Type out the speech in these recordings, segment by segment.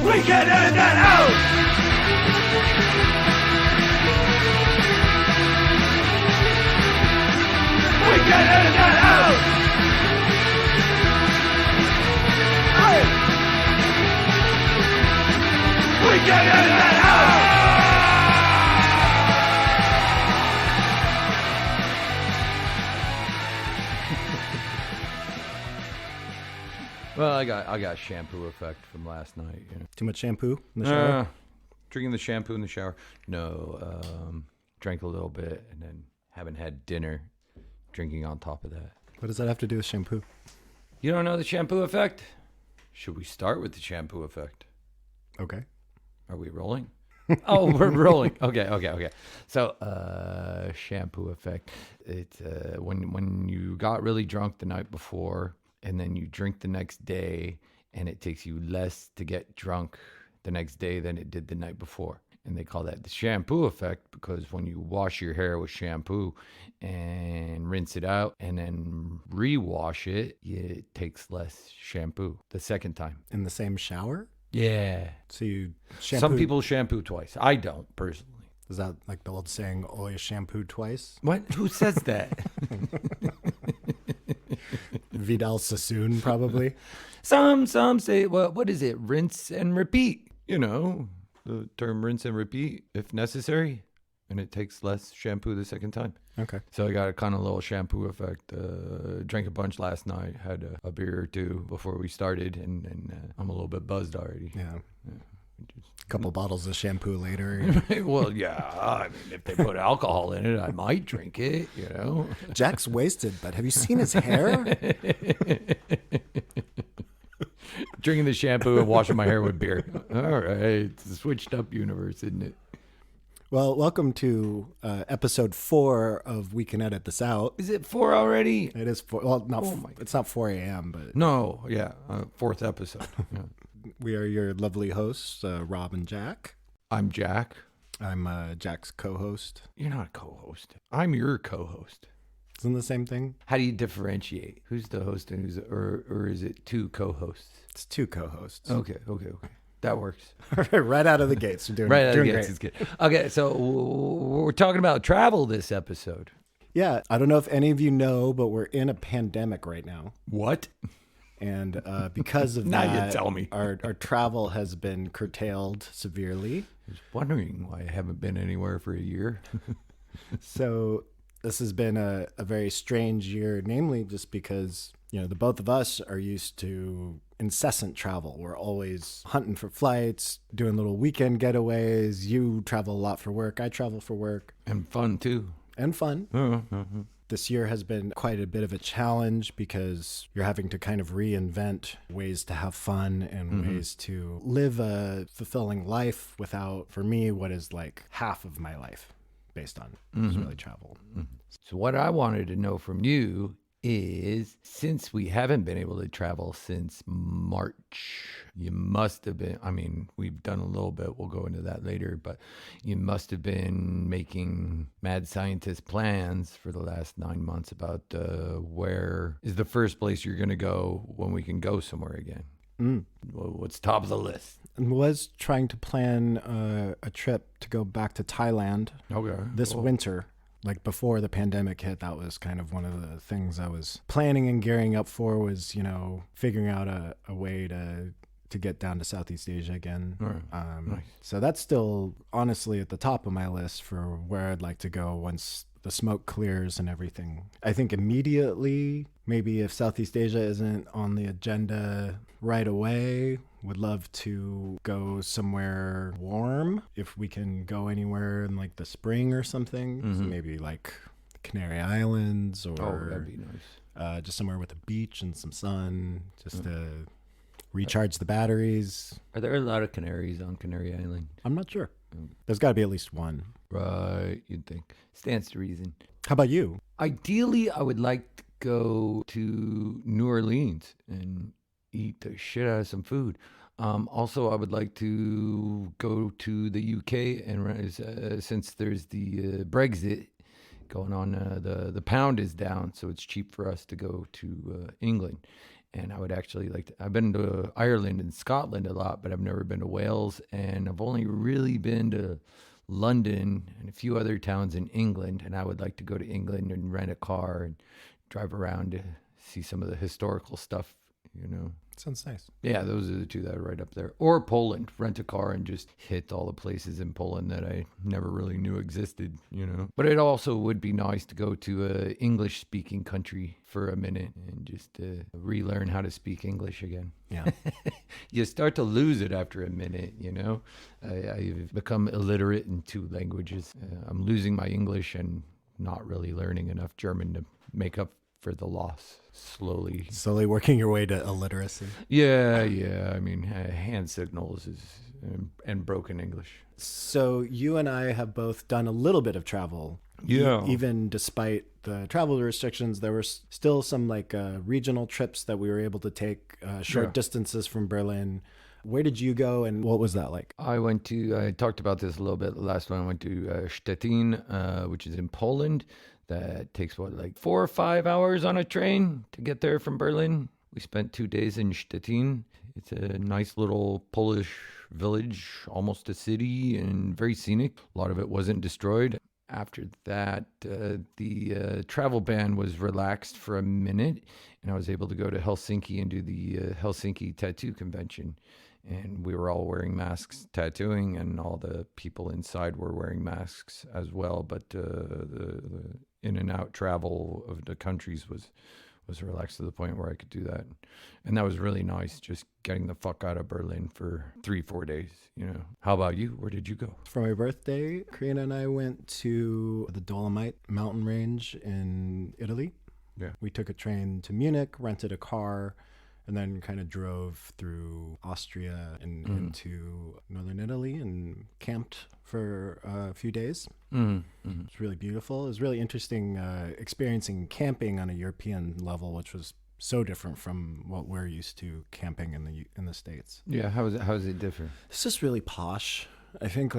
We can edit that out! We can edit that out! We can edit that out! Well, I got shampoo effect from last night. You know. Too much shampoo in the shower? Drinking the shampoo in the shower. No, drank a little bit and then haven't had dinner. Drinking on top of that. What does that have to do with shampoo? You don't know the shampoo effect? Should we start with the shampoo effect? Okay. Are we rolling? Oh, we're rolling. Okay. So, shampoo effect. It's when you got really drunk the night before and then you drink the next day and it takes you less to get drunk the next day than it did the night before. And they call that the shampoo effect because when you wash your hair with shampoo and rinse it out and then rewash it, it takes less shampoo the second time. In the same shower? Yeah. So you shampoo... Some people shampoo twice. I don't, personally. Is that like the old saying, always shampoo twice? What? Who says that? Vidal Sassoon, probably. Some say, well, what is it? Rinse and repeat. You know, the term rinse and repeat if necessary. And it takes less shampoo the second time. Okay. So I got a kind of little shampoo effect. Drank a bunch last night. Had a beer or two before we started. And I'm a little bit buzzed already. Yeah. A couple bottles of shampoo later. Well, yeah. I mean, if they put alcohol in it, I might drink it, you know. Jack's wasted, but have you seen his hair? Drinking the shampoo and washing my hair with beer. All right. It's a switched up universe, isn't it? Well, welcome to episode 4 of We Can Edit This Out. Is it 4 already? It is 4. Well, it's not 4 a.m., but... No, yeah. 4th episode. Yeah. We are your lovely hosts, Rob and Jack. I'm Jack. I'm Jack's co-host. You're not a co-host. I'm your co-host. Isn't the same thing? How do you differentiate? Who's the host and who's or is it 2 co-hosts? It's 2 co-hosts. Okay. That works. Right out of the gates. You're doing, right out of the great. gates is good. Okay, so we're talking about travel this episode. Yeah, I don't know if any of you know, but we're in a pandemic right now. What? And because of now that, you tell me. our travel has been curtailed severely. I was wondering why I haven't been anywhere for a year. So this has been a very strange year, namely just because, you know, the both of us are used to incessant travel. We're always hunting for flights, doing little weekend getaways. You travel a lot for work. I travel for work. And fun, too. And fun. Mm-hmm. This year has been quite a bit of a challenge because you're having to kind of reinvent ways to have fun and ways to live a fulfilling life without, for me, what is like half of my life based on really travel. So what I wanted to know from you is, since we haven't been able to travel since March, you must have been, I mean, we've done a little bit, we'll go into that later, but you must have been making mad scientist plans for the last 9 months about where is the first place you're going to go when we can go somewhere again. What's top of the list? I was trying to plan a trip to go back to Thailand this winter. Like before the pandemic hit, that was kind of one of the things I was planning and gearing up for was, you know, figuring out a way to get down to Southeast Asia again. Nice. So that's still honestly at the top of my list for where I'd like to go once the smoke clears and everything. I think immediately, maybe if Southeast Asia isn't on the agenda right away, would love to go somewhere warm. If we can go anywhere in like the spring or something, so maybe like the Canary Islands or that'd be nice. Just somewhere with a beach and some sun, just to recharge the batteries. Are there a lot of canaries on Canary Island? I'm not sure. There's got to be at least one. Right, you'd think. Stands to reason. How about you? Ideally, I would like to go to New Orleans and eat the shit out of some food. Also, I would like to go to the UK and since there's the Brexit going on, the pound is down, so it's cheap for us to go to England. And I would actually I've been to Ireland and Scotland a lot, but I've never been to Wales. And I've only really been to London and a few other towns in England. And I would like to go to England and rent a car and drive around to see some of the historical stuff, you know. Sounds nice. Yeah, those are the two that are right up there. Or Poland, rent a car and just hit all the places in Poland that I never really knew existed, you know. But it also would be nice to go to a English-speaking country for a minute and just relearn how to speak English again. Yeah. You start to lose it after a minute, you know. I've become illiterate in 2 languages. I'm losing my English and not really learning enough German to make up for the loss. Slowly working your way to illiteracy. Yeah. I mean, hand signals and broken English. So you and I have both done a little bit of travel. Yeah. Even despite the travel restrictions, there were still some regional trips that we were able to take short distances from Berlin. Where did you go and what was that like? I talked about this a little bit last one. I went to Stettin, which is in Poland. That takes 4 or 5 hours on a train to get there from Berlin. We spent 2 days in Stettin. It's a nice little Polish village, almost a city, and very scenic. A lot of it wasn't destroyed. After that, the travel ban was relaxed for a minute, and I was able to go to Helsinki and do the Helsinki Tattoo Convention. And we were all wearing masks tattooing, and all the people inside were wearing masks as well. But the in and out travel of the countries was relaxed to the point where I could do that. And that was really nice, just getting the fuck out of Berlin for 3-4 days, you know. How about you? Where did you go? For my birthday, Karina and I went to the Dolomite mountain range in Italy. Yeah. We took a train to Munich, rented a car, and then kind of drove through Austria and into northern Italy and camped for a few days. It's really beautiful. It was really interesting experiencing camping on a European level, which was so different from what we're used to camping in the States. Yeah, how is it different? It's just really posh. I think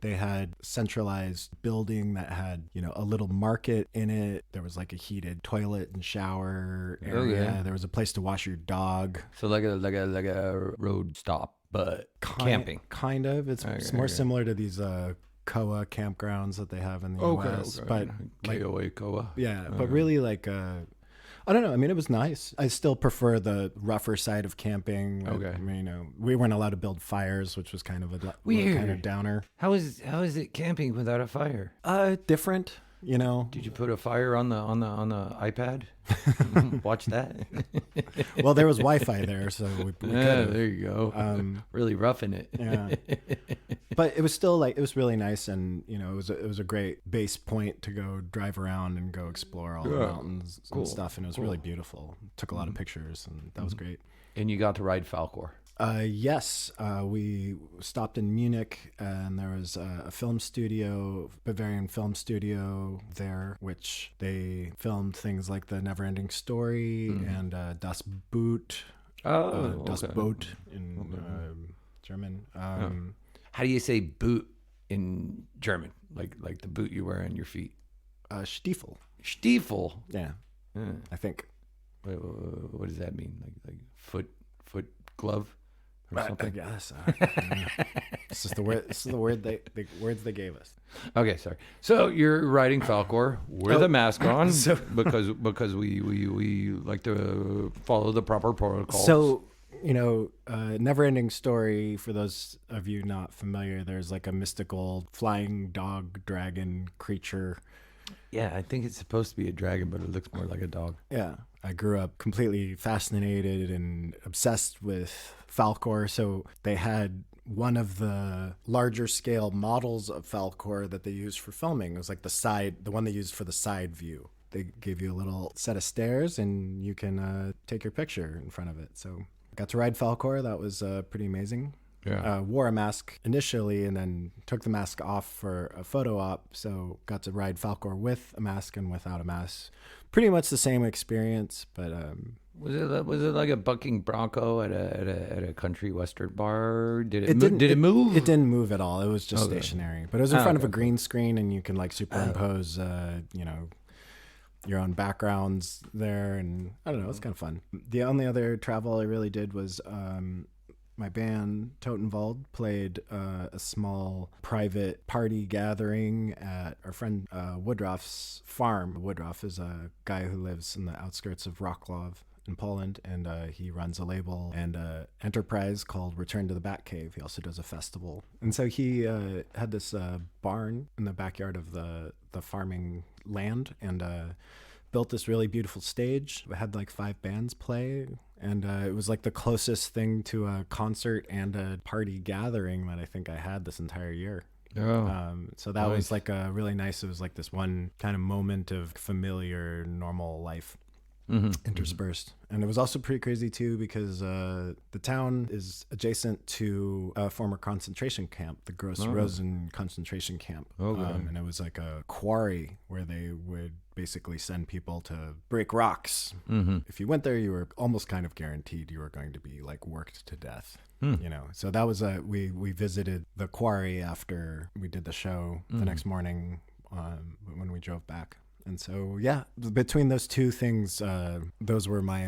they had centralized building that had, you know, a little market in it. There was like a heated toilet and shower area. Okay. There was a place to wash your dog. So like a road stop, but camping. Kind of. It's more similar to these Koa campgrounds that they have in the US. But KOA Koa. Yeah, but really I don't know. I mean, it was nice. I still prefer the rougher side of camping. Okay. I mean, you know, we weren't allowed to build fires, which was kind of a Weird. kind of downer. How is it camping without a fire? Different, you know. Did you put a fire on the iPad? Watch that. Well, there was Wi-Fi there, so we could have. There you go. Really roughing it. Yeah. But it was still it was really nice, and you know, it was a great base point to go drive around and go explore all the mountains and stuff, and it was really beautiful. Took a lot of pictures, and that was great. And you got to ride Falkor. Yes, we stopped in Munich, and there was a film studio, Bavarian film studio there, which they filmed things like The Neverending Story and Das Boot, Das Boot in German. How do you say boot in German? Like the boot you wear on your feet? Stiefel. Stiefel. Yeah, I think. What does that mean? Like foot glove? I guess. This is the words they gave us. Okay, sorry. So you're riding Falkor with a mask on because we like to follow the proper protocols. So, you know, Neverending Story, for those of you not familiar, there's like a mystical flying dog dragon creature. Yeah, I think it's supposed to be a dragon, but it looks more like a dog. Yeah. I grew up completely fascinated and obsessed with Falkor. So they had one of the larger scale models of Falkor that they used for filming. It was like the one they used for the side view. They gave you a little set of stairs and you can take your picture in front of it. So got to ride Falkor. That was pretty amazing. Yeah. Wore a mask initially and then took the mask off for a photo op. So got to ride Falkor with a mask and without a mask. Pretty much the same experience, but was it like a bucking bronco at a country western bar? Did it move? It didn't move at all. It was just stationary. But it was in front of a green screen, and you can like superimpose, you know, your own backgrounds there, and I don't know, it's kind of fun. The only other travel I really did was my band Totenwald played a small private party gathering at our friend Woodruff's farm. Woodruff is a guy who lives in the outskirts of Wrocław in Poland, and he runs a label and enterprise called Return to the Batcave. He also does a festival, and so he had this barn in the backyard of the farming land, and built this really beautiful stage. It had like 5 bands play, and it was like the closest thing to a concert and a party gathering that I think I had this entire year. So that was like a really nice, it was like this one kind of moment of familiar, normal life interspersed. And it was also pretty crazy too, because the town is adjacent to a former concentration camp, the Gross Rosen concentration camp. And it was like a quarry where they would basically send people to break rocks. If you went there, you were almost kind of guaranteed you were going to be like worked to death. You know, so that was we visited the quarry after we did the show the next morning when we drove back. And so, yeah, between those two things, those were my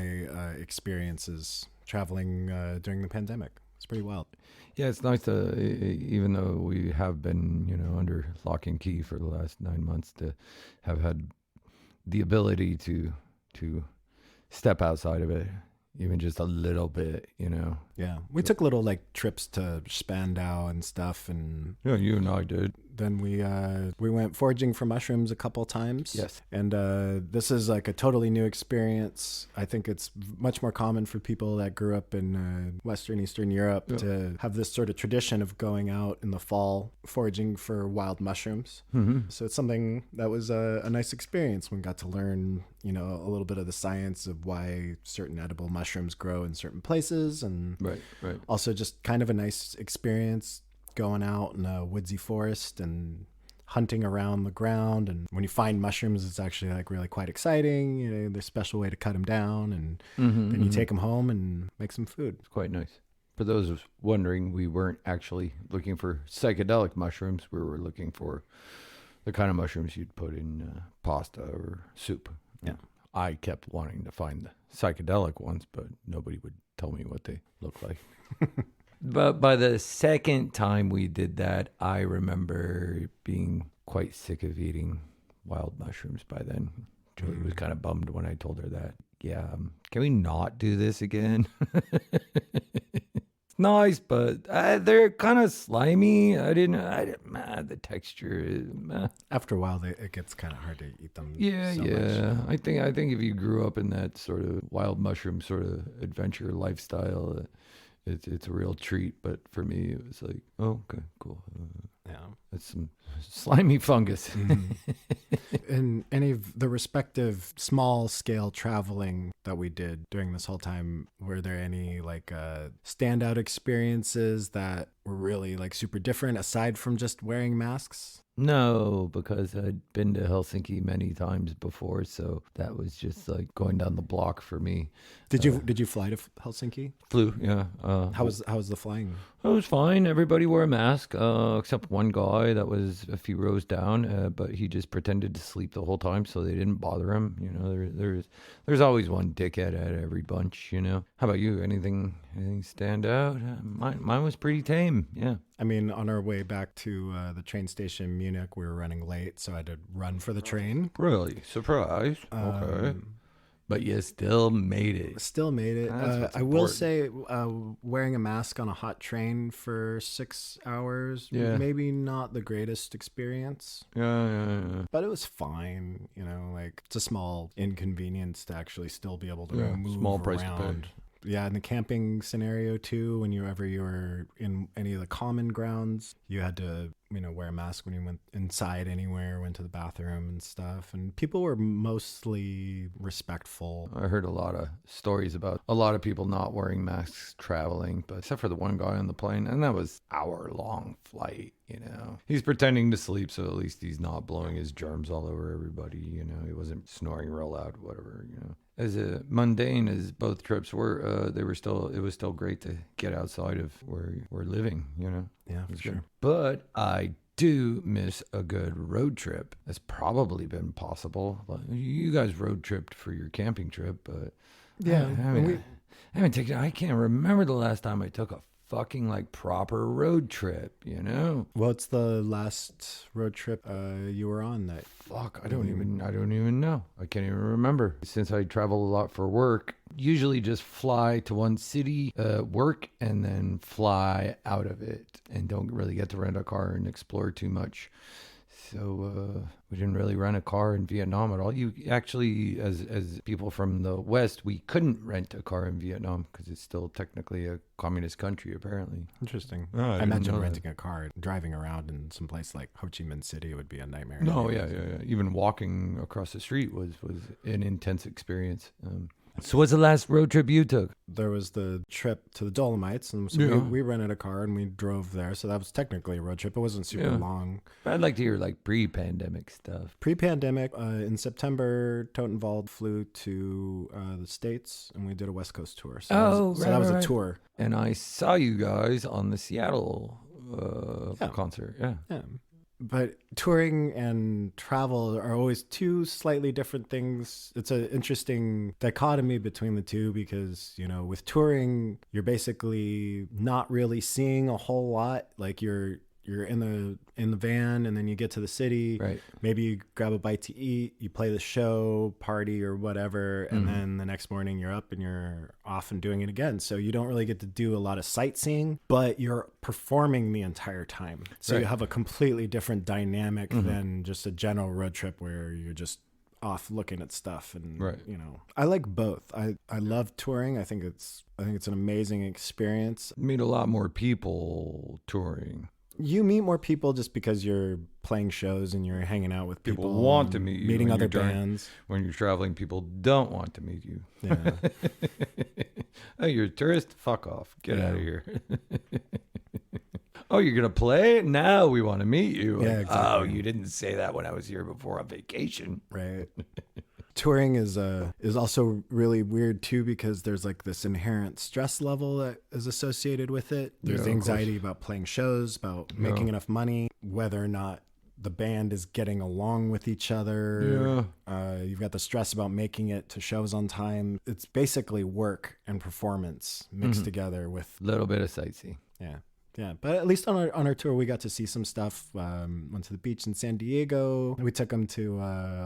experiences traveling during the pandemic. It's pretty wild. Yeah, it's nice to, even though we have been, under lock and key for the last 9 months, to have had the ability to step outside of it, even just a little bit, Yeah, we took little like trips to Spandau and stuff, and yeah, you and I did. Then we went foraging for mushrooms a couple times. Yes. And this is like a totally new experience. I think it's much more common for people that grew up in Western, Eastern Europe to have this sort of tradition of going out in the fall foraging for wild mushrooms. So it's something that was a nice experience when we got to learn, a little bit of the science of why certain edible mushrooms grow in certain places. And right. Also just kind of a nice experience going out in a woodsy forest and hunting around the ground. And when you find mushrooms, it's actually like really quite exciting. There's a special way to cut them down, and then you take them home and make some food. It's quite nice. For those wondering, we weren't actually looking for psychedelic mushrooms. We were looking for the kind of mushrooms you'd put in pasta or soup. Yeah. I kept wanting to find the psychedelic ones, but nobody would tell me what they look like. But by the second time we did that, I remember being quite sick of eating wild mushrooms by then. Julie was kind of bummed when I told her that. Yeah, can we not do this again? It's nice, but they're kind of slimy. The texture is... After a while, it gets kind of hard to eat them. Yeah. Much. I think if you grew up in that sort of wild mushroom sort of adventure lifestyle... It's a real treat, but for me, it was like, oh, okay, cool. That's some slimy fungus. In any of the respective small-scale traveling that we did during this whole time, were there any like standout experiences that were really like super different aside from just wearing masks? No, because I'd been to Helsinki many times before, so that was just like going down the block for me. Did you fly to Helsinki? Flew, yeah. How was the flying? It was fine. Everybody wore a mask, except one guy that was a few rows down, but he just pretended to sleep the whole time, so they didn't bother him. There's always one dickhead at every bunch. How about you? Anything stand out? Mine was pretty tame. Yeah. I mean, on our way back to the train station in Munich, we were running late, so I had to run for the train. Really? Surprise. Okay. But you still made it. Still made it. I will say, wearing a mask on a hot train for 6 hours, maybe not the greatest experience. Yeah. But it was fine. Like it's a small inconvenience to actually still be able to move small price around. to pay. Yeah, in the camping scenario too, whenever you were in any of the common grounds, you had to, wear a mask when you went inside anywhere, went to the bathroom and stuff. And people were mostly respectful. I heard a lot of stories about a lot of people not wearing masks traveling, but except for the one guy on the plane, and that was hour-long flight. He's pretending to sleep, so at least he's not blowing his germs all over everybody. He wasn't snoring real loud, whatever. As mundane as both trips were, it was still great to get outside of where we're living. Yeah, for sure. But I do miss a good road trip. That's probably been possible. You guys road tripped for your camping trip, but Yeah, I haven't taken. I can't remember the last time I took a fucking like proper road trip. You know? What's the last road trip you were on that? Fuck, I don't even know. I can't even remember. Since I travel a lot for work, usually just fly to one city, work, and then fly out of it, and don't really get to rent a car and explore too much. So we didn't really rent a car in Vietnam at all. You actually, as people from the West, we couldn't rent a car in Vietnam because it's still technically a communist country, apparently. Interesting. Oh, I I didn't imagine know renting a car, driving around in some place like Ho Chi Minh City would be a nightmare. No, yeah. Even walking across the street was an intense experience. So what's the last road trip you took? There was the trip to the Dolomites, and so Yeah. we rented a car and we drove there. So that was technically a road trip. It wasn't super Yeah. long. I'd like to hear like pre-pandemic stuff. Pre-pandemic, in September, Totenwald flew to the States, and we did a West Coast tour. So that was a tour. And I saw you guys on the Seattle Yeah. concert. Yeah. Yeah. But touring and travel are always two slightly different things. It's an interesting dichotomy between the two because, you know, with touring, you're basically not really seeing a whole lot. Like you're in the van, and then you get to the city. Right. Maybe you grab a bite to eat, you play the show, party or whatever, and Mm-hmm. then the next morning you're up and you're off and doing it again. So you don't really get to do a lot of sightseeing, but you're performing the entire time. So you Right. have a completely different dynamic than just a general road trip where you're just off looking at stuff. And Right. you know, I like both. I love touring. I think it's an amazing experience. Meet a lot more people touring. You meet more people just because you're playing shows and you're hanging out with people. People want to and meet you meeting when other you're bands. When you're traveling, people don't want to meet you. Yeah. Oh, you're a tourist? Fuck off. Get Yeah. out of here. Oh, you're going to play? Now we want to meet you. Yeah, Like, exactly. Oh, you didn't say that when I was here before on vacation. Right. Touring is also really weird too because there's like this inherent stress level that is associated with it. There's Yeah, of anxiety about playing shows, about making Yeah. enough money, whether or not the band is getting along with each other. You've got the stress about making it to shows on time. It's basically work and performance mixed together with Little bit of sightseeing. Yeah, but at least on our tour, we got to see some stuff. Went to the beach in San Diego. We took them to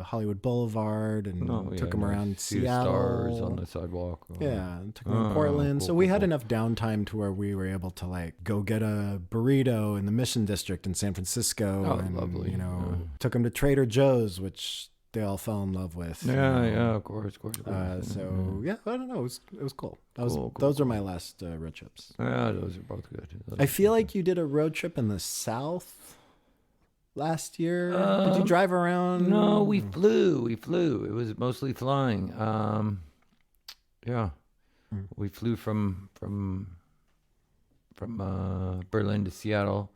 Hollywood Boulevard and took them around See Seattle. the stars on the sidewalk. Yeah, and took them to Portland. Cool, So we cool, had cool. enough downtime to where we were able to like go get a burrito in the Mission District in San Francisco. Oh, and, lovely. You know, took them to Trader Joe's, which they all fell in love with. Yeah, of course. So yeah, I don't know. It was cool. Cool, Those are my last road trips. Yeah, those are both good. I feel like you did a road trip in the South last year. Did you drive around? No, we flew. It was mostly flying. Yeah, we flew from Berlin to Seattle,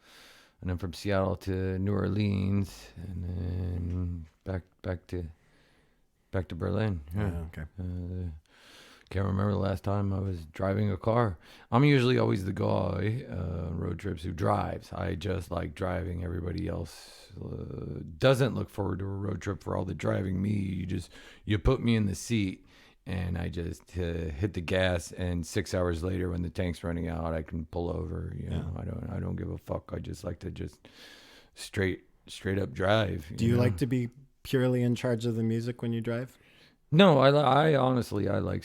and then from Seattle to New Orleans, and then back to Berlin. Yeah. Okay. Can't remember the last time I was driving a car. I'm usually always the guy road trips who drives. I just like driving. Everybody else doesn't look forward to a road trip for all the driving. Me, you put me in the seat, and I just hit the gas. And 6 hours later, when the tank's running out, I can pull over. You know, I don't give a fuck. I just like to just straight up drive. Do you know? like to be purely in charge of the music when you drive? No, I honestly, I like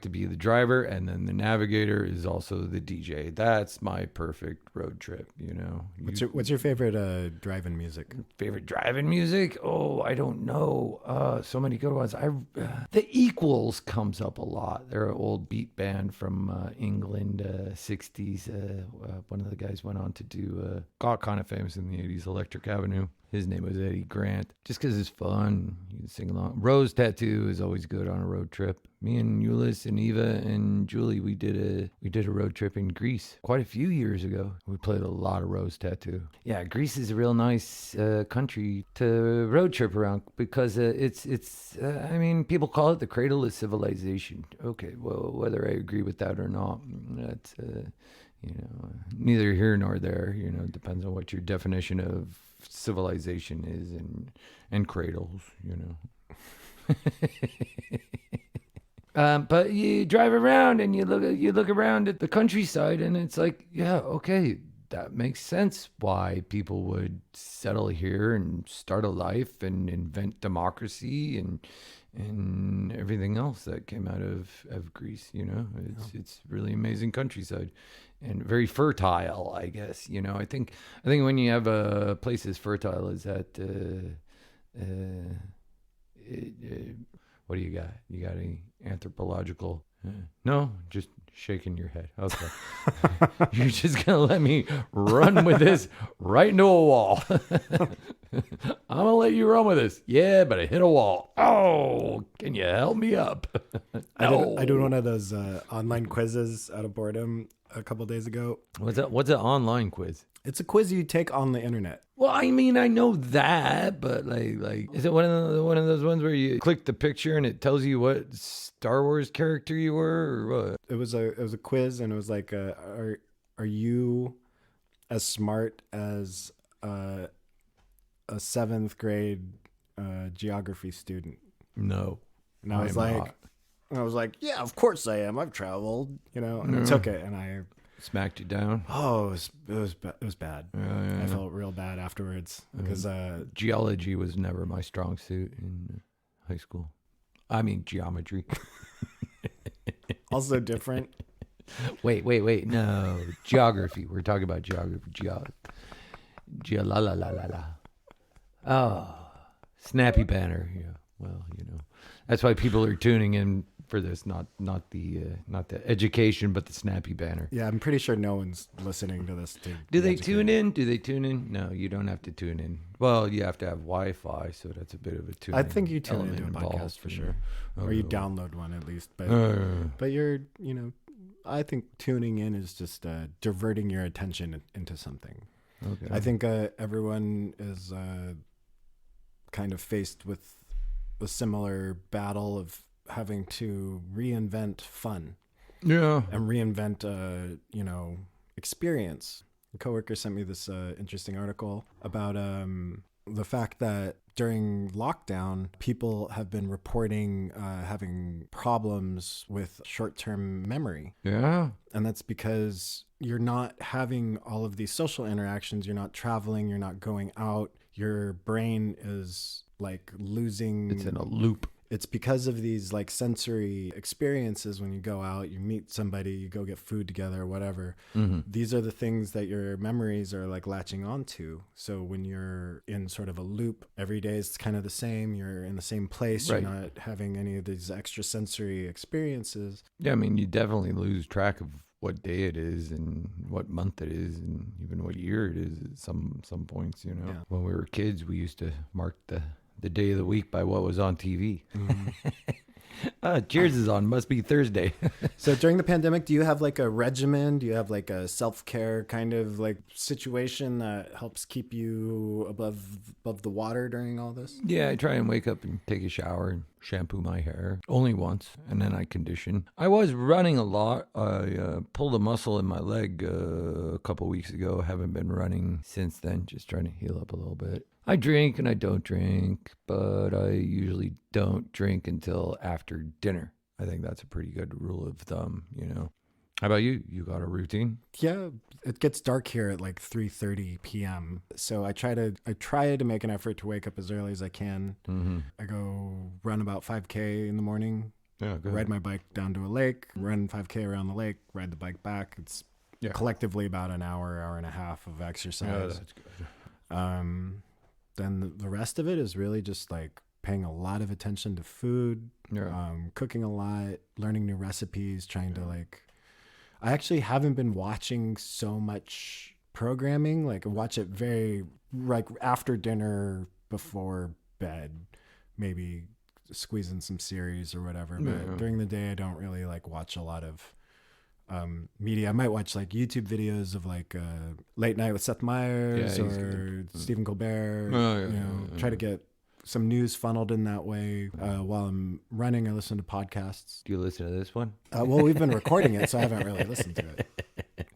to be the driver, and then the navigator is also the DJ. That's my perfect road trip, you know. What's your favorite driving music? Favorite driving music? Oh, I don't know. So many good ones. The Equals comes up a lot. They're an old beat band from England, 60s. One of the guys went on to do, got kind of famous in the 80s, Electric Avenue. His name was Eddie Grant. Just because it's fun, you can sing along. Rose Tattoo is always good on a road trip. Me and Euless and Eva and Julie, we did a road trip in Greece quite a few years ago. We played a lot of Rose Tattoo. Yeah, Greece is a real nice country to road trip around because it's I mean, people call it the cradle of civilization. Okay, well, whether I agree with that or not, that's neither here nor there. It depends on what your definition of civilization is and cradles. But you drive around and you look around at the countryside, and it's like, yeah, okay, that makes sense why people would settle here and start a life and invent democracy and everything else that came out of Greece. It's really amazing countryside and very fertile, I guess. I think when you have a place as fertile as that, what do you got? You got any anthropological? No, just shaking your head. Okay. You're just going to let me run with this right into a wall. I'm going to let you run with this. Yeah, but I hit a wall. Oh, can you help me up? No. I did one of those online quizzes out of boredom a couple days ago. What's an online quiz? It's a quiz you take on the internet. Well, I mean, I know that, but like, is it one of those ones where you click the picture and it tells you what Star Wars character you were, or what? It was a quiz, and it was like, are you as smart as a 7th grade geography student? No. And I was like, yeah, of course I am. I've traveled, and I took it, and I smacked you down. Oh, it was bad. Yeah. I felt real bad afterwards because geology was never my strong suit in high school. I mean, geometry. Also different. Wait. No, geography. We're talking about geography. La. Oh, snappy banner. Yeah. Well, that's why people are tuning in for this, not the education, but the snappy banner. Yeah, I'm pretty sure no one's listening to this. Do they tune in? No, you don't have to tune in. Well, you have to have Wi-Fi, so that's a bit of a tune. I think you tune into a podcast for sure, or you download one at least. But you're, I think tuning in is just diverting your attention into something. Okay. I think everyone is kind of faced with a similar battle of having to reinvent fun. Yeah. And reinvent, experience. A coworker sent me this interesting article about the fact that during lockdown, people have been reporting having problems with short-term memory. Yeah. And that's because you're not having all of these social interactions. You're not traveling. You're not going out. Your brain is like losing. It's in a loop. It's because of these like sensory experiences. When you go out, you meet somebody, you go get food together or whatever. Mm-hmm. These are the things that your memories are like latching onto. So when you're in sort of a loop, every day is kind of the same. You're in the same place. Right. You're not having any of these extra sensory experiences. Yeah, I mean, you definitely lose track of what day it is and what month it is and even what year it is at some points, Yeah. When we were kids, we used to mark the day of the week by what was on TV. Mm-hmm. Cheers is on. Must be Thursday. So during the pandemic, do you have like a regimen? Do you have like a self-care kind of like situation that helps keep you above the water during all this? Yeah, I try and wake up and take a shower and shampoo my hair only once, and then I condition. I was running a lot. I pulled a muscle in my leg a couple weeks ago. Haven't been running since then, just trying to heal up a little bit. I drink and I don't drink, but I usually don't drink until after dinner. I think that's a pretty good rule of thumb, How about you? You got a routine? Yeah, it gets dark here at like 3:30 p.m. So I try to make an effort to wake up as early as I can. Mm-hmm. I go run about 5K in the morning. Yeah, good. Ride my bike down to a lake, run 5K around the lake, ride the bike back. It's collectively about an hour and a half of exercise. Yeah, that's good. Then the rest of it is really just like paying a lot of attention to food, cooking a lot, learning new recipes, trying to like, I actually haven't been watching so much programming. Like I watch it very like after dinner, before bed, maybe squeeze in some series or whatever. But during the day, I don't really like watch a lot of media. I might watch like YouTube videos of like Late Night with Seth Meyers or Stephen Colbert. Try to get some news funneled in that way. While I'm running, I listen to podcasts. Do you listen to this one? Well, we've been recording it, so I haven't really listened to it.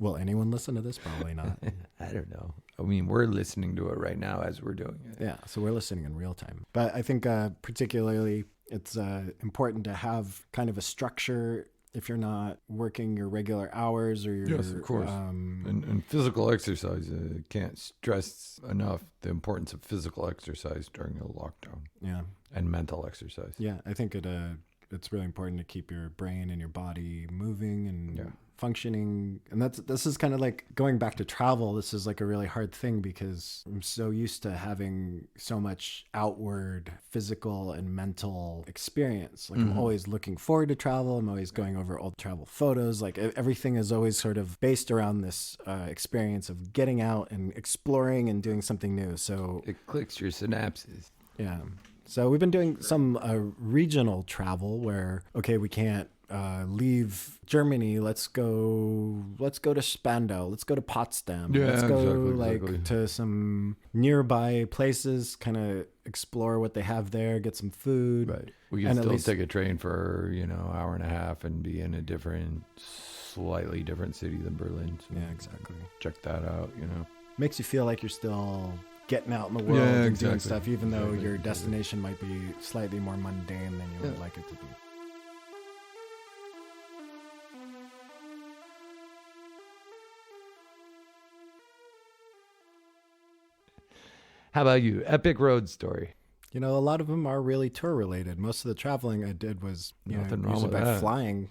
Will anyone listen to this? Probably not. I don't know. I mean, we're listening to it right now as we're doing it. Yeah, so we're listening in real time. But I think particularly it's important to have kind of a structure if you're not working your regular hours or your... Yes, of course. And physical exercise. Can't stress enough the importance of physical exercise during a lockdown. Yeah. And mental exercise. Yeah, I think it's really important to keep your brain and your body moving and functioning. And this is kind of like going back to travel. This is like a really hard thing because I'm so used to having so much outward physical and mental experience. Like I'm always looking forward to travel. I'm always going over old travel photos. Like everything is always sort of based around this experience of getting out and exploring and doing something new. So it clicks your synapses. Yeah. So we've been doing some regional travel where, okay, we can't leave Germany. Let's go to Spandau. Let's go to Potsdam. Yeah, let's go exactly. to some nearby places, kind of explore what they have there, get some food. Right. We can still take a train for, hour and a half and be in a slightly different city than Berlin. So yeah, exactly. Check that out, Makes you feel like you're still getting out in the world and doing stuff, even though your destination might be slightly more mundane than you would like it to be. How about you? Epic road story. A lot of them are really tour related. Most of the traveling I did was usually by flying.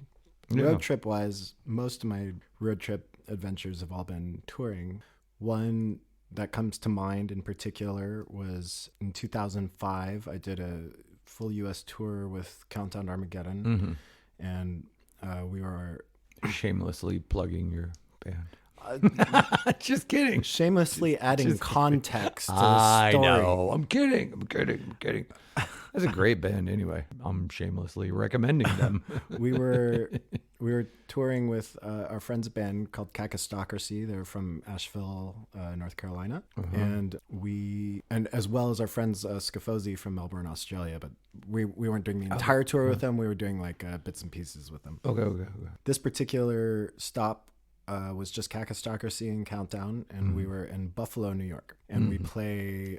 Road trip wise, most of my road trip adventures have all been touring. One that comes to mind in particular was in 2005. I did a full U.S. tour with Countdown Armageddon, and we were shamelessly plugging your band. Just kidding. Shamelessly adding context to the story. I know. I'm kidding. That's a great band anyway. I'm shamelessly recommending them. We were touring with our friends' band called Kakistocracy. They're from Asheville, North Carolina. And as well as our friends Scafosi from Melbourne, Australia. But we weren't doing the entire tour with them. We were doing like bits and pieces with them. Okay. This particular stop was just Kakistocracy and Countdown, and we were in Buffalo, New York, and we play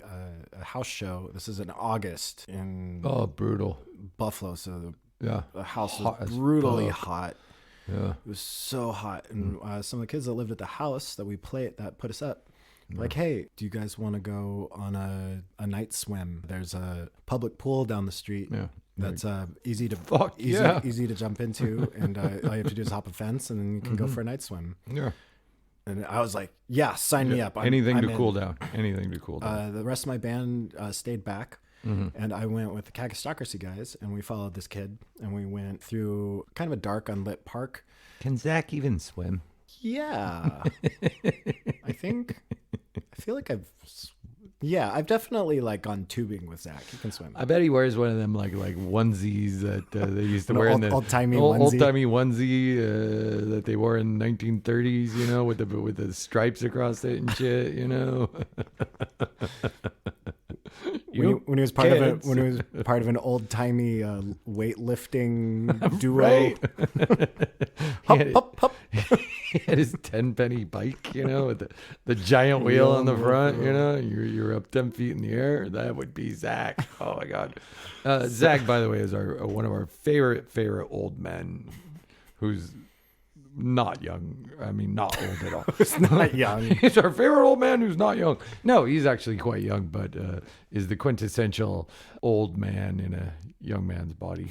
a house show. This is in August in brutal Buffalo, so the house was brutally hot. Yeah, it was so hot, and some of the kids that lived at the house that put us up. Like, hey, do you guys want to go on a night swim? There's a public pool down the street. Yeah. That's easy to jump into, and all you have to do is hop a fence, and then you can go for a night swim. Yeah. And I was like, yeah, sign me up. Anything to cool down. The rest of my band stayed back, and I went with the Kakistocracy guys, and we followed this kid, and we went through kind of a dark, unlit park. Can Zach even swim? Yeah. I feel like I've definitely gone tubing with Zach. He can swim. I bet he wears one of them like onesies that they used to wear in the old-timey onesie that they wore in the 1930s, with the stripes across it and shit, When he was part of an old-timey weightlifting duo. Hop. He had his 10-penny bike, with the giant wheel on the front, you're up 10 feet in the air. That would be Zach. Oh my God. Zach, by the way, is one of our favorite old men who's not young. I mean, not old at all. He's not young. He's our favorite old man who's not young. No, he's actually quite young, but is the quintessential old man in a young man's body.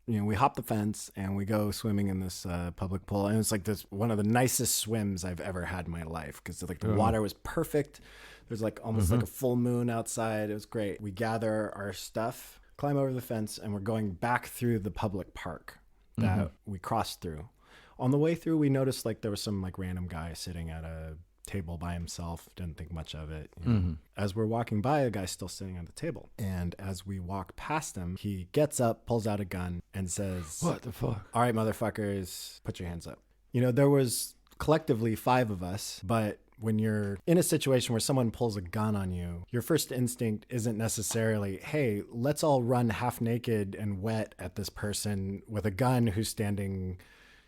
We hop the fence and we go swimming in this public pool, and it's like one of the nicest swims I've ever had in my life because the water was perfect. There's almost like a full moon outside. It was great. We gather our stuff, climb over the fence, and we're going back through the public park that we crossed through. On the way through, we noticed there was some random guy sitting at a table by himself. Didn't think much of it. As we're walking by, a guy's still sitting at the table. And as we walk past him, he gets up, pulls out a gun, and says, "What the fuck? All right, motherfuckers, put your hands up." There was collectively 5 of us, but when you're in a situation where someone pulls a gun on you, your first instinct isn't necessarily, hey, let's all run half naked and wet at this person with a gun who's standing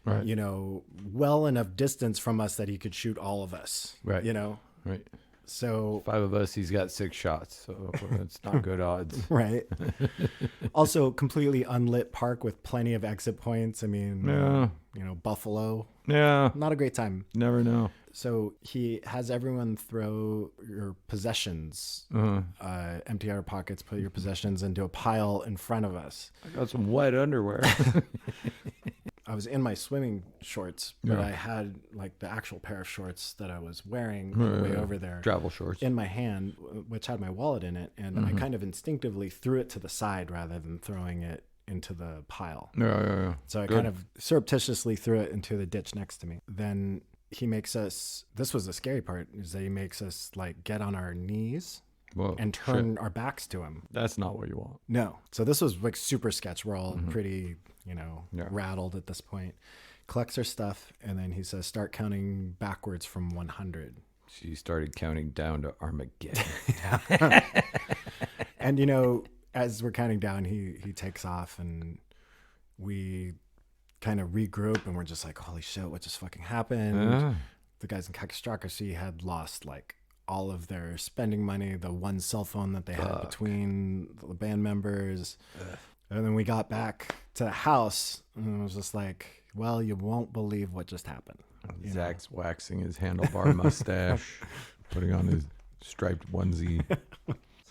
Right. you know, well enough distance from us that he could shoot all of us. Right. You know? Right. So 5 of us, he's got 6 shots. So it's not good odds. right. Also, completely unlit park with plenty of exit points. I mean, Yeah. you know, Buffalo, Yeah. not a great time. Never know. So he has everyone throw your possessions, empty out our pockets, put your possessions into a pile in front of us. I got some wet underwear. I was in my swimming shorts, but Yeah. I had like the actual pair of shorts that I was wearing on the way over there Travel shorts. in my hand, which had my wallet in it. And I kind of instinctively threw it to the side rather than throwing it into the pile. Yeah. So I Good. kind of surreptitiously threw it into the ditch next to me. Then he makes us, this was the scary part, is that he makes us like get on our knees Whoa, and turn our backs to him. That's not what you want. No. So this was like super sketch. We're all pretty, you know, Yeah. rattled at this point. Collects our stuff, and then he says, start counting backwards from 100. She started counting down to Armageddon. And, you know, as we're counting down, he takes off, and we kind of regroup, and we're just like, holy shit, what just fucking happened? The guys in Kakistrakasi had lost like all of their spending money, the one cell phone that they had between the band members. And then we got back to the house, and it was just like, well, you won't believe what just happened. You know? Zach's waxing his handlebar mustache, putting on his striped onesie.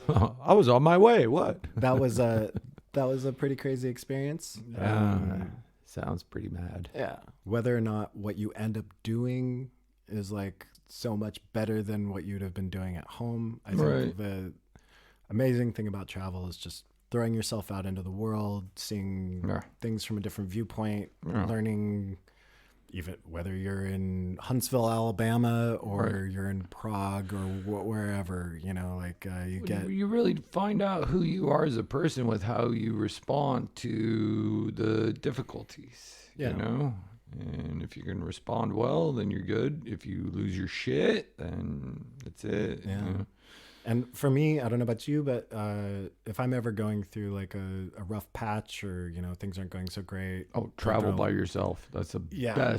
I was on my way. What? That was a pretty crazy experience. Sounds pretty mad. Yeah. Whether or not what you end up doing is like so much better than what you'd have been doing at home. I think Right. the amazing thing about travel is just throwing yourself out into the world, seeing Yeah. things from a different viewpoint, Yeah. learning even whether you're in Huntsville, Alabama, or Right. you're in Prague or wherever, you know, like you get. You really find out who you are as a person with how you respond to the difficulties. Yeah. You know? And if you can respond well, then you're good. If you lose your shit, then that's it. Yeah. You know? And for me, I don't know about you, but if I'm ever going through like a rough patch or, you know, things aren't going so great. Oh, travel I'll- by yourself. That's the Yeah.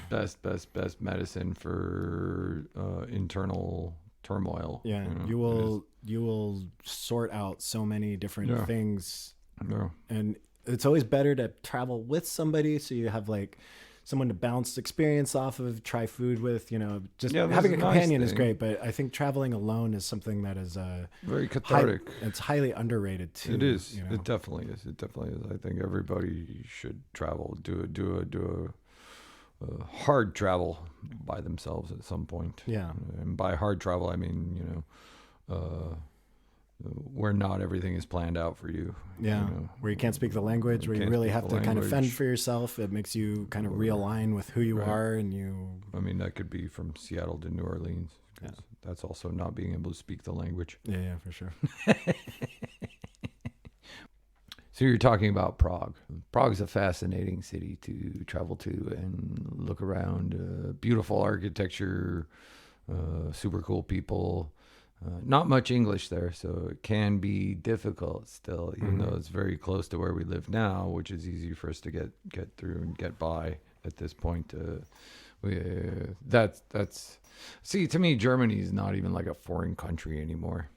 best medicine for internal turmoil. Yeah, know? you will sort out so many different Yeah. things, Yeah. and it's always better to travel with somebody so you have like someone to bounce experience off of, try food with, you know, just Yeah, that's having a a nice companion is thing. great, but I think traveling alone is something that is Very cathartic. it's highly underrated too. It is. You know? It definitely is. It definitely is. I think everybody should travel. Do a hard travel by themselves at some point. Yeah. And by hard travel, I mean, you know, where not everything is planned out for you. Yeah, You know? where you can't speak the language, where you Can't really speak have the to kind of fend language. for yourself. It makes you kind of realign with who you Right. are, and you. I mean, that could be from Seattle to New Orleans. 'Cause that's also not being able to speak the language. Yeah, for sure. So you're talking about Prague. Prague's a fascinating city to travel to and look around. Beautiful architecture, super cool people. Not much English there, so it can be difficult still, even though it's very close to where we live now, which is easy for us to get through and get by at this point. See, to me, Germany is not even like a foreign country anymore,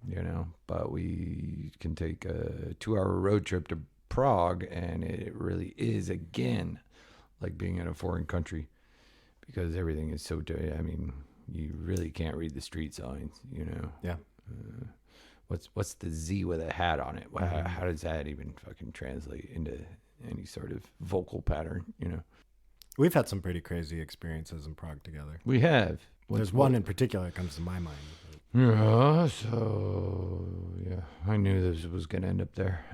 you know, but we can take a 2-hour road trip to Prague, and it really is, again, like being in a foreign country, because everything is so, I mean, you really can't read the street signs, you know. Yeah. What's the Z with a hat on it? How does that even fucking translate into any sort of vocal pattern, you know? We've had some pretty crazy experiences in Prague together. We have. There's one in particular that comes to my mind. Yeah, so, yeah, I knew this was going to end up there.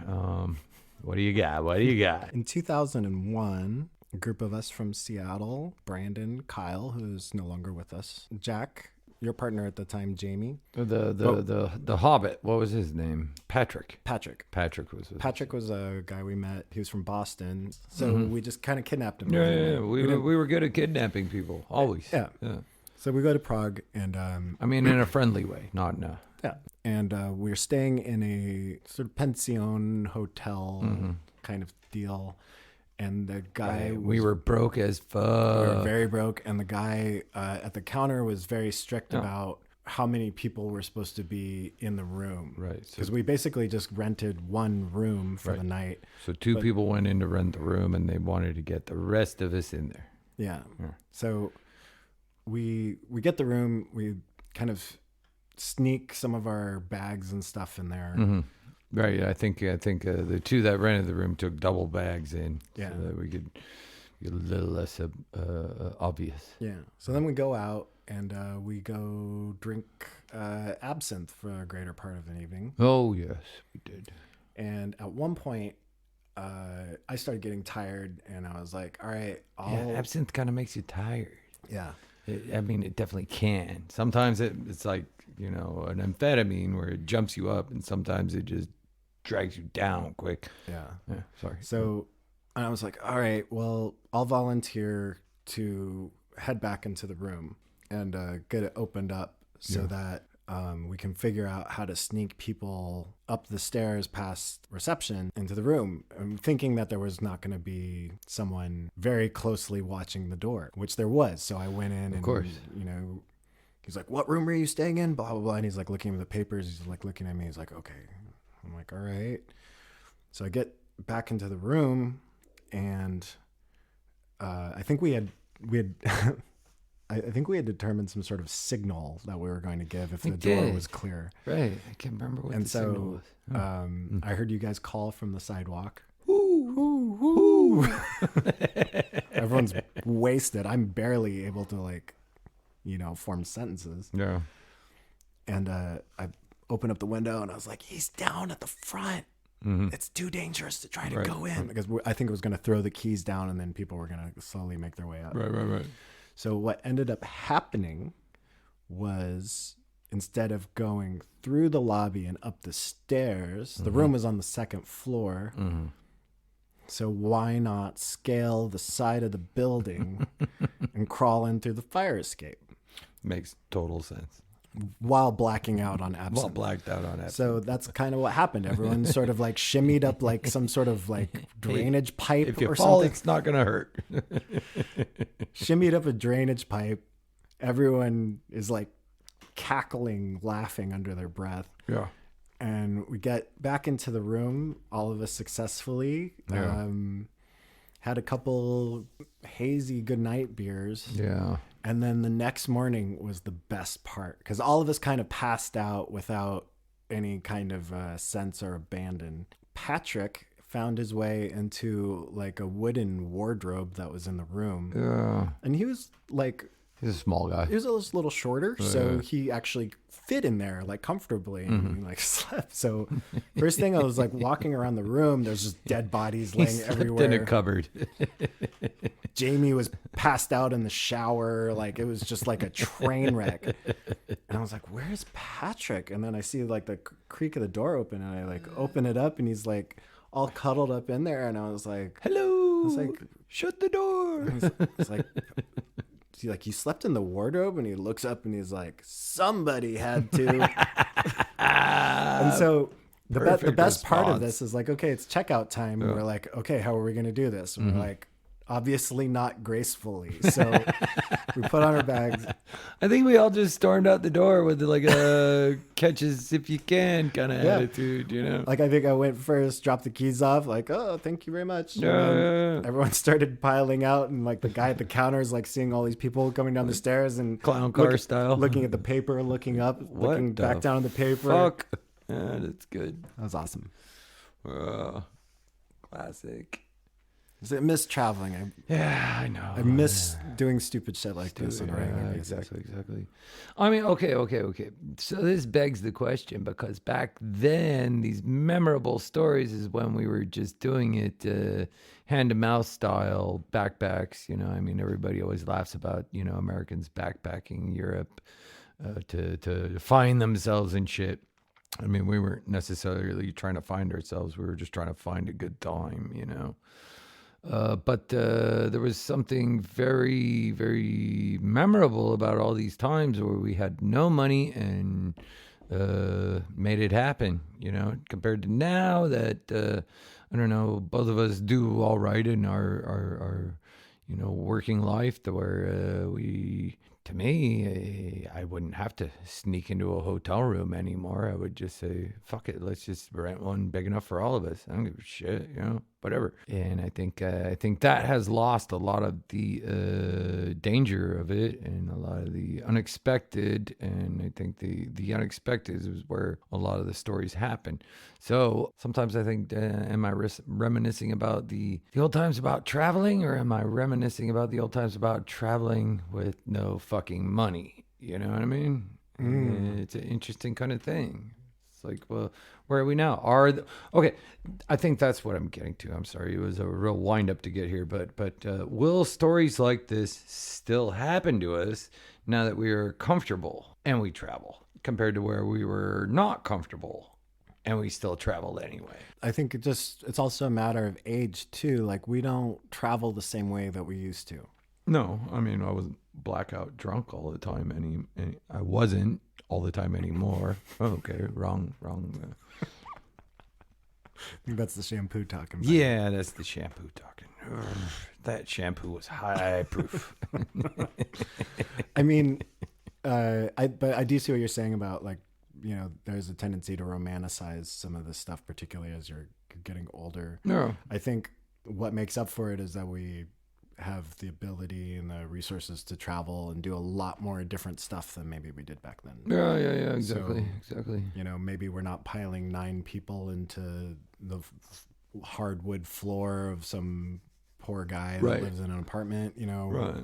What do you got? In 2001, a group of us from Seattle, Brandon, Kyle, who's no longer with us, Jack, your partner at the time, Jamie. The Hobbit, what was his name? Patrick. Patrick was a guy we met. He was from Boston. So we just kind of kidnapped him. Yeah. We were good at kidnapping people, always. Yeah. So we go to Prague, and I mean, in a friendly way, not in a... yeah. And we're staying in a sort of pension hotel kind of deal. And the guy, we were broke as we were fuck. very broke. And the guy at the counter was very strict about how many people were supposed to be in the room. Right. So, Because we basically just rented one room for the night. so two people went in to rent the room, and they wanted to get the rest of us in there. Yeah. So we get the room. We kind of sneak some of our bags and stuff in there. Mm-hmm. Right. I think the two that rented the room took double bags in, Yeah. so that we could be a little less obvious. Yeah. So then we go out and we go drink absinthe for a greater part of an evening. Oh yes, we did. And at one point, I started getting tired, and I was like, "All right, Absinthe kind of makes you tired. yeah." I mean, it definitely can. Sometimes it's like, an amphetamine where it jumps you up, and sometimes it just drags you down quick. Yeah. Sorry. So, and I was like, "All right, well, I'll volunteer to head back into the room and get it opened up so that we can figure out how to sneak people up the stairs past reception into the room." I'm thinking that there was not going to be someone very closely watching the door, which there was. So I went in, and, course. he's like, "What room are you staying in?" Blah, blah, blah. And he's like looking at the papers. He's like looking at me. He's like, "Okay." I'm like, "All right." So I get back into the room, and I think we had I think we had determined some sort of signal that we were going to give if the door was clear. Right. I can't remember what And the signal so was. I heard you guys call from the sidewalk. Ooh, ooh. Everyone's wasted. I'm barely able to form sentences. Yeah. And I opened up the window and I was like, "He's down at the front. Mm-hmm. It's too dangerous to try to Right. go in." Because I think it was going to throw the keys down and then people were going to slowly make their way up. Right. So what ended up happening was, instead of going through the lobby and up the stairs, the room was on the second floor. Mm-hmm. So why not scale the side of the building and crawl in through the fire escape Makes total sense. while blacking out on absinthe? Well, blacked out on absinthe. So that's kind of what happened. Everyone sort of shimmied up like some sort of drainage pipe if you or fall, something. it's not gonna hurt. Shimmied up a drainage pipe. Everyone is cackling, laughing under their breath. Yeah. And we get back into the room, all of us successfully. Yeah. Had a couple hazy goodnight beers. Yeah. And then the next morning was the best part, because all of us kind of passed out without any kind of sense or abandon. Patrick found his way into a wooden wardrobe that was in the room. Yeah. And he was He's a small guy. he was a little shorter, so he actually fit in there comfortably, and he slept. So first thing, I was walking around the room, there's just dead bodies laying everywhere. in a cupboard. Jamie was passed out in the shower, it was just a train wreck. And I was like, "Where's Patrick?" And then I see the creak of the door open, and I open it up, and he's all cuddled up in there, and I was like, Hello. I was like, shut the door. It's he slept in the wardrobe, and he looks up and he's like, "Somebody had to." And so the Perfect best part of response. this is okay, it's checkout time. We're like, "Okay, how are we going to do this?" And we're like, obviously not gracefully. So we put on our bags. I think we all just stormed out the door with a catch as if you can kind of attitude, I think I went first, dropped the keys off, "Oh, thank you very much." And then Yeah. everyone started piling out, and the guy at the counter is seeing all these people coming down the stairs and Clown car style. looking at the paper, looking up, looking the back down at the paper. Fuck. Yeah, that's good. That was awesome. Classic. I miss traveling. Yeah, I know. I miss doing stupid shit like this on a regular basis. Exactly. I mean, okay. So this begs the question, because back then, these memorable stories is when we were just doing it hand to mouth style backpacks. I mean, everybody always laughs about Americans backpacking Europe to find themselves and shit. I mean, we weren't necessarily trying to find ourselves. We were just trying to find a good time, But there was something very, very memorable about all these times where we had no money and made it happen, compared to now that, I don't know, both of us do all right in our working life to where to me, I wouldn't have to sneak into a hotel room anymore. I would just say, fuck it, let's just rent one big enough for all of us. I don't give a shit, whatever. And I think that has lost a lot of the danger of it and a lot of the unexpected. And I think the unexpected is where a lot of the stories happen. So sometimes I think, am I reminiscing about the old times about traveling, or am I reminiscing about the old times about traveling with no fucking money? You know what I mean? It's an interesting kind of thing. It's like, well, where are we now? Okay, I think that's what I'm getting to. I'm sorry, it was a real wind up to get here, but will stories like this still happen to us now that we are comfortable and we travel, compared to where we were not comfortable and we still traveled anyway? I think it's also a matter of age too. Like, we don't travel the same way that we used to. No, I mean, I wasn't blackout drunk all the time. I wasn't all the time anymore. Okay, wrong. I think that's the shampoo talking. Yeah, that's the shampoo talking. Ugh, that shampoo was high proof. I mean, but I do see what you're saying about, like, there's a tendency to romanticize some of this stuff, particularly as you're getting older. No. I think what makes up for it is that we have the ability and the resources to travel and do a lot more different stuff than maybe we did back then. Yeah, exactly. Maybe we're not piling 9 people into the hardwood floor of some poor guy that lives in an apartment. We're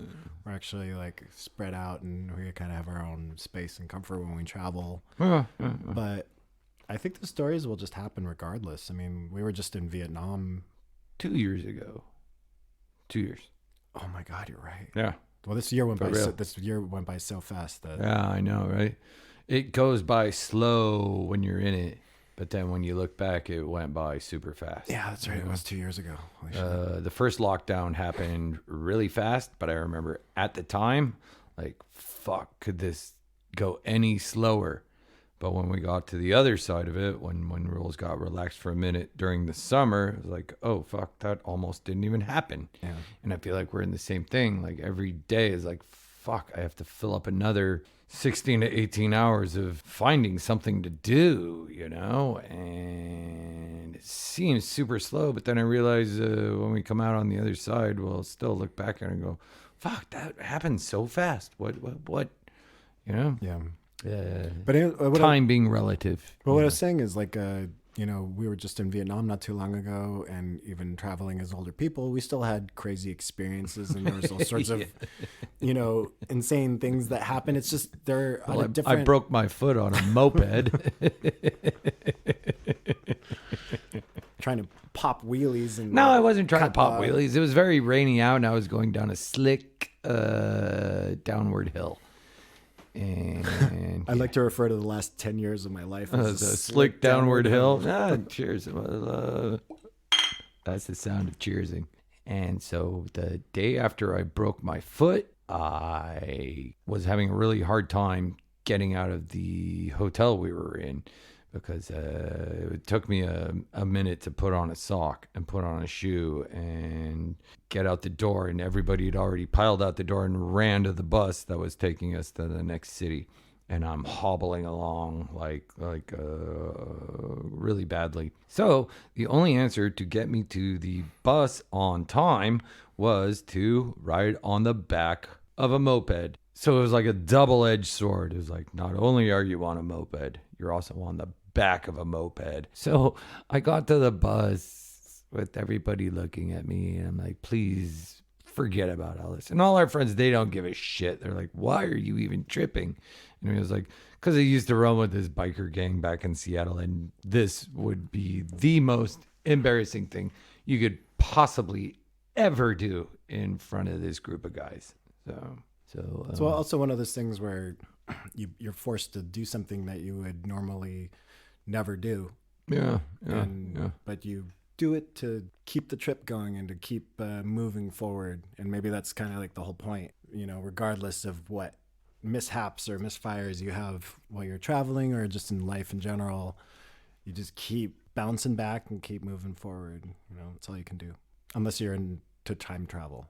actually like spread out, and we kind of have our own space and comfort when we travel. But I think the stories will just happen regardless. I mean, we were just in Vietnam 2 years ago. 2 years. Oh my God, you're right. Yeah. Well, this year went by so fast that. Yeah, I know, right? It goes by slow when you're in it, but then when you look back, it went by super fast. Yeah, that's right. It was 2 years ago. The first lockdown happened really fast, but I remember at the time, like, fuck, could this go any slower? But when we got to the other side of it, when rules got relaxed for a minute during the summer, it was like, oh, fuck, that almost didn't even happen. Yeah. And I feel like we're in the same thing. Like, every day is like, fuck, I have to fill up another 16 to 18 hours of finding something to do, And it seems super slow, but then I realize when we come out on the other side, we'll still look back and go, fuck, that happened so fast. What? Yeah. But time being relative. But what I was saying is, like, we were just in Vietnam not too long ago, and even traveling as older people, we still had crazy experiences, and there was all sorts of, insane things that happen. It's just they're on a different. I broke my foot on a moped. Trying to pop wheelies and. No, I wasn't trying to pop wheelies. It was very rainy out, and I was going down a slick downward hill. And I like to refer to the last 10 years of my life as a slick downward hill. Cheers. That's the sound of cheersing. And so the day after I broke my foot, I was having a really hard time getting out of the hotel we were in, because it took me a minute to put on a sock and put on a shoe and get out the door, and everybody had already piled out the door and ran to the bus that was taking us to the next city. And I'm hobbling along like really badly. So the only answer to get me to the bus on time was to ride on the back of a moped. So it was like a double-edged sword. It was like, not only are you on a moped, you're also on the back of a moped. So I got to the bus with everybody looking at me, and I'm like, please forget about all this. And all our friends, they don't give a shit. They're like, why are you even tripping? And he was like, because I used to run with this biker gang back in Seattle, and this would be the most embarrassing thing you could possibly ever do in front of this group of guys. So it's also one of those things where you're forced to do something that you would normally never do. But you do it to keep the trip going and to keep moving forward. And maybe that's kind of like the whole point, regardless of what mishaps or misfires you have while you're traveling or just in life in general, you just keep bouncing back and keep moving forward. That's all you can do, unless you're into time travel.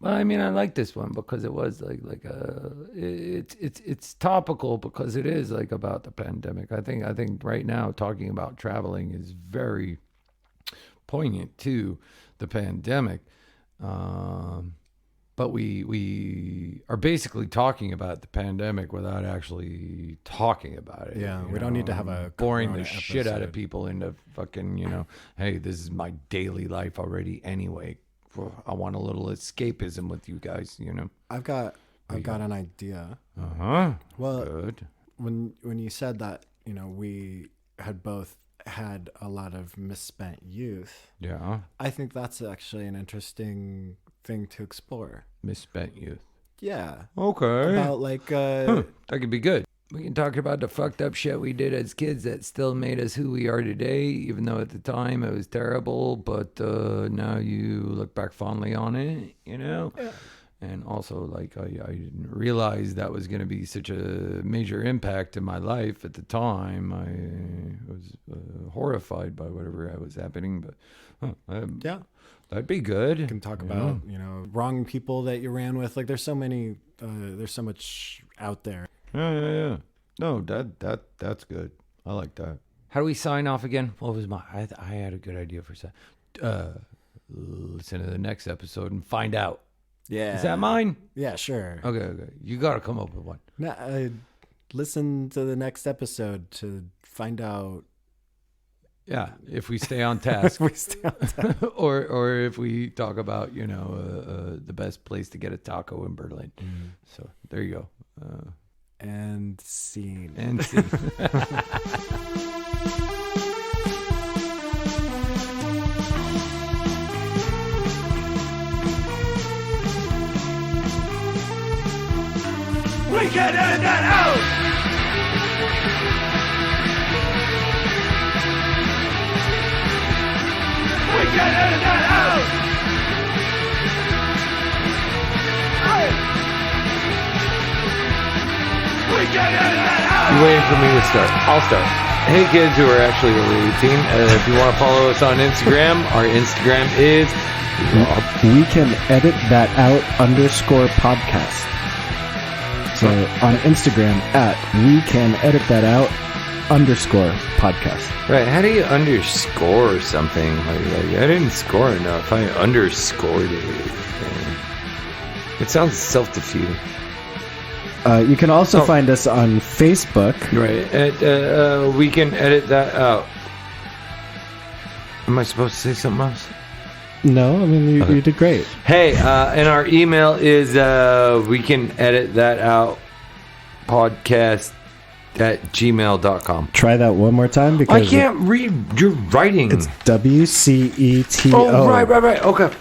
Well, I mean, I like this one because it was it's topical because it is like about the pandemic. I think right now talking about traveling is very poignant to the pandemic. But we are basically talking about the pandemic without actually talking about it. Yeah, we don't need to have a boring the Corona shit out of episode. people into fucking, hey, this is my daily life already anyway. I want a little escapism with you guys, I've got an idea. Uh-huh. Well, Good. when you said that, we had both had a lot of misspent youth, Yeah. I think that's actually an interesting thing to explore. Misspent youth. Yeah. Okay. About like That could be good. We can talk about the fucked up shit we did as kids that still made us who we are today, even though at the time it was terrible, but now you look back fondly on it, Yeah. And also, like, I didn't realize that was going to be such a major impact in my life at the time. I was horrified by whatever was happening, but Yeah. that'd be good. You can talk about, wrong people that you ran with. Like there's so much out there. Yeah. No, that's good. I like that. How do we sign off again? What was I had a good idea for listen to the next episode and find out. Yeah. Is that mine? Yeah, sure. Okay. You got to come up with one. No, listen to the next episode to find out. Yeah, if we stay on task. We stay on task. or if we talk about, the best place to get a taco in Berlin. So there you go. And scene. And scene. We can edit that out! We can edit that out! We can edit that out! You waiting for me to start? I'll start. Hey kids who are actually over 18, if you want to follow us on Instagram, our Instagram is We can edit that out _podcast. So on Instagram we can edit that out _podcast. right. How do you underscore something? Like I didn't score enough. I underscored it. It sounds self-defeating. You can also find us on Facebook. Right. We can edit that out. Am I supposed to say something else? No, I mean you did great. Hey, and our email is we can edit that out podcast at gmail.com. Try that one more time because I can't read your writing. it's WCETO. Oh, right. Okay.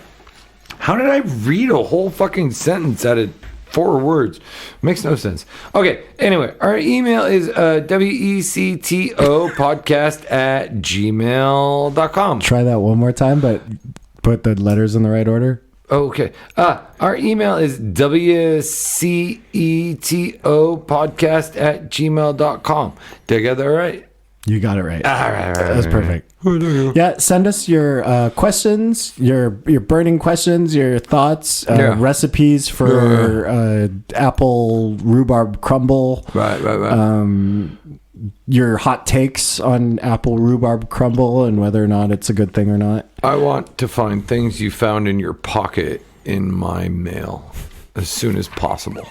How did I read a whole fucking sentence out of 4 words? Makes no sense. Okay. Anyway, our email is WECTO podcast at gmail.com. Try that one more time, but put the letters in the right order. Okay. Our email is WCETO podcast at gmail.com. Did I get that right? You got it right. All right. That's perfect. Yeah, send us your questions, your burning questions, your thoughts, recipes for apple rhubarb crumble. Right. Your hot takes on apple rhubarb crumble and whether or not it's a good thing or not. I want to find things you found in your pocket in my mail as soon as possible.